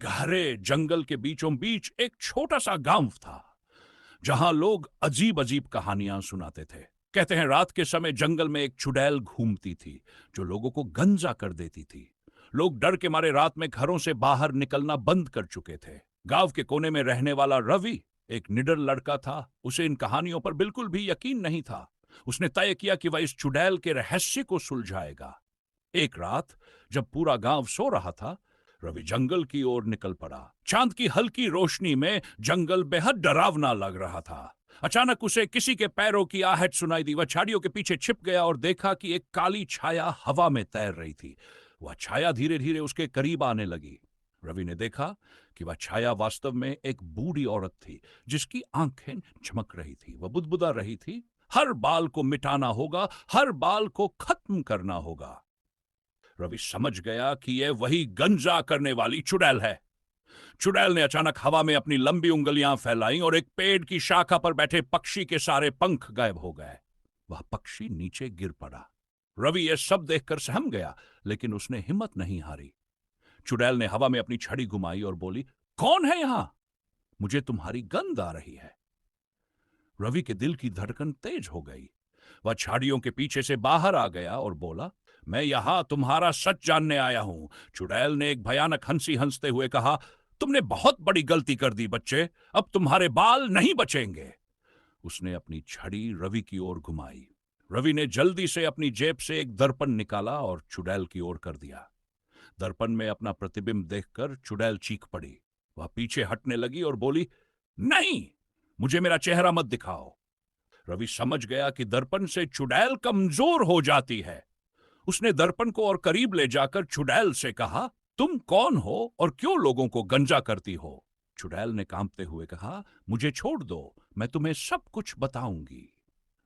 गहरे जंगल के बीचों बीच एक छोटा सा गांव था जहां लोग अजीब अजीब कहानियां सुनाते थे। कहते हैं रात के समय जंगल में एक चुड़ैल घूमती थी जो लोगों को गंजा कर देती थी। लोग डर के मारे रात में घरों से बाहर निकलना बंद कर चुके थे। गांव के कोने में रहने वाला रवि एक निडर लड़का था। उसे इन कहानियों पर बिल्कुल भी यकीन नहीं था। उसने तय किया कि वह इस चुड़ैल के रहस्य को सुलझाएगा। एक रात जब पूरा गांव सो रहा था, रवि जंगल की ओर निकल पड़ा। चांद की हल्की रोशनी में जंगल बेहद डरावना लग रहा था। अचानक उसे किसी के पैरों की आहट सुनाई दी। वह झाड़ियों के पीछे छिप गया और देखा कि एक काली छाया हवा में तैर रही थी। वह छाया धीरे धीरे उसके करीब आने लगी। रवि ने देखा कि वह छाया वास्तव में एक बूढ़ी औरत थी जिसकी आंखें चमक रही थी। वह बुदबुदा रही थी, हर बाल को मिटाना होगा, हर बाल को खत्म करना होगा। रवि समझ गया कि यह वही गंजा करने वाली चुड़ैल है। चुड़ैल ने अचानक हवा में अपनी लंबी उंगलियां फैलाई और एक पेड़ की शाखा पर बैठे पक्षी के सारे पंख गायब हो गए। वह पक्षी नीचे गिर पड़ा। रवि यह सब देखकर सहम गया, लेकिन उसने हिम्मत नहीं हारी। चुड़ैल ने हवा में अपनी छड़ी घुमाई और बोली, कौन है यहां? मुझे तुम्हारी गंध आ रही है। रवि के दिल की धड़कन तेज हो गई। वह झाड़ियों के पीछे से बाहर आ गया और बोला, मैं यहां तुम्हारा सच जानने आया हूं। चुड़ैल ने एक भयानक हंसी हंसते हुए कहा, तुमने बहुत बड़ी गलती कर दी बच्चे, अब तुम्हारे बाल नहीं बचेंगे। उसने अपनी छड़ी रवि की ओर घुमाई। रवि ने जल्दी से अपनी जेब से एक दर्पण निकाला और चुड़ैल की ओर कर दिया। दर्पण में अपना प्रतिबिंब देखकर चुड़ैल चीख पड़ी। वह पीछे हटने लगी और बोली, नहीं, मुझे मेरा चेहरा मत दिखाओ। रवि समझ गया कि दर्पण से चुड़ैल कमजोर हो जाती है। उसने दर्पण को और करीब ले जाकर चुड़ैल से कहा, तुम कौन हो और क्यों लोगों को गंजा करती हो? चुड़ैल ने कांपते हुए कहा, मुझे छोड़ दो, मैं तुम्हें सब कुछ बताऊंगी।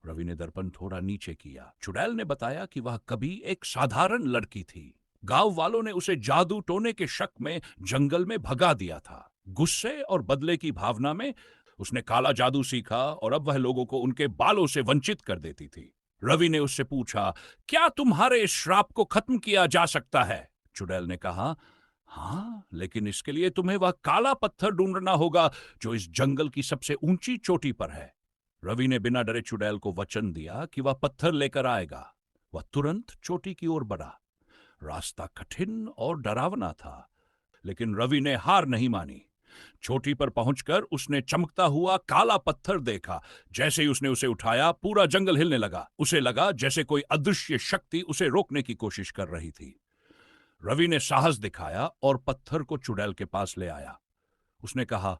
रवि ने दर्पण थोड़ा नीचे किया। चुड़ैल ने बताया कि वह कभी एक साधारण लड़की थी। गांव वालों ने उसे जादू टोने के शक में जंगल में भगा दिया था। गुस्से और बदले की भावना में उसने काला जादू सीखा और अब वह लोगों को उनके बालों से वंचित कर देती थी। रवि ने उससे पूछा, क्या तुम्हारे इस श्राप को खत्म किया जा सकता है? चुड़ैल ने कहा, हां, लेकिन इसके लिए तुम्हें वह काला पत्थर ढूंढना होगा जो इस जंगल की सबसे ऊंची चोटी पर है। रवि ने बिना डरे चुड़ैल को वचन दिया कि वह पत्थर लेकर आएगा। वह तुरंत चोटी की ओर बढ़ा। रास्ता कठिन और डरावना था, लेकिन रवि ने हार नहीं मानी। चोटी पर पहुंचकर उसने चमकता हुआ काला पत्थर देखा। जैसे ही उसने उसे उठाया, पूरा जंगल हिलने लगा। उसे लगा जैसे कोई अदृश्य शक्ति उसे रोकने की कोशिश कर रही थी। रवि ने साहस दिखाया और पत्थर को चुड़ैल के पास ले आया। उसने कहा,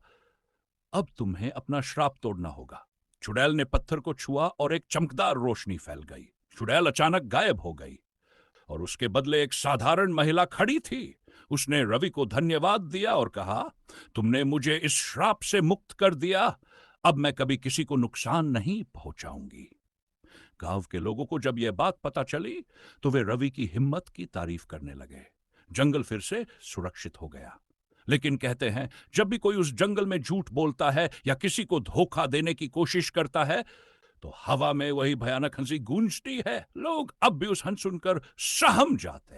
अब तुम्हें अपना श्राप तोड़ना होगा। चुड़ैल ने पत्थर को छुआ और एक चमकदार रोशनी फैल गई। चुड़ैल अचानक गायब हो गई और उसके बदले एक साधारण महिला खड़ी थी। उसने रवि को धन्यवाद दिया और कहा, तुमने मुझे इस श्राप से मुक्त कर दिया। अब मैं कभी किसी को नुकसान नहीं पहुंचाऊंगी। गांव के लोगों को जब यह बात पता चली तो वे रवि की हिम्मत की तारीफ करने लगे। जंगल फिर से सुरक्षित हो गया। लेकिन कहते हैं, जब भी कोई उस जंगल में झूठ बोलता है या किसी को धोखा देने की कोशिश करता है तो हवा में वही भयानक हंसी गूंजती है। लोग अब भी उस हंस सुनकर सहम जाते हैं।